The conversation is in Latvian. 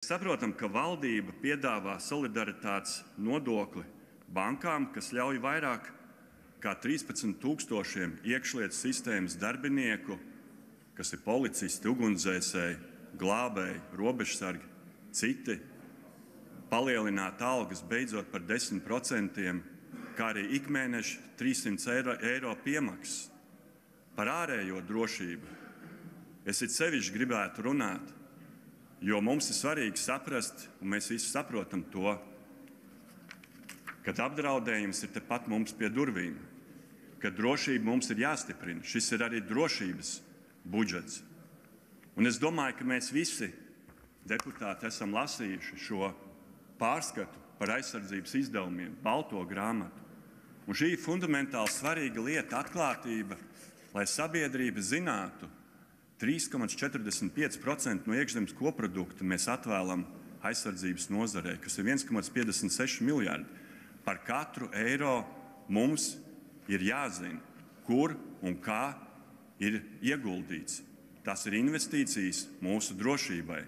Saprotam, ka valdība piedāvā solidaritātes nodokli bankām, kas ļauj vairāk kā 13,000 iekšlietu sistēmas darbinieku, kas ir policisti, ugunsdzēsēji, glābēji, robežsargi, citi, palielināt algas beidzot par 10%, kā arī ikmēneša 300 eiro piemaksas. Par ārējo drošību es it sevišķi gribētu runāt, jo mums ir svarīgi saprast, un mēs visi saprotam to, ka apdraudējums ir tepat mums pie durvīm, ka drošība mums ir jāstiprina. Šis ir arī drošības budžets. Un es domāju, ka mēs visi deputāti esam lasījuši šo pārskatu par aizsardzības izdevumiem, balto grāmatu. Un šī ir fundamentāli svarīga lieta, atklātība, lai sabiedrība zinātu, 3,45% no iekšzemes koprodukta mēs atvēlam aizsardzības nozarei, kas ir 1,56 miljardi. Par katru eiro mums ir jāzina, kur un kā ir ieguldīts. Tas ir investīcijas mūsu drošībai.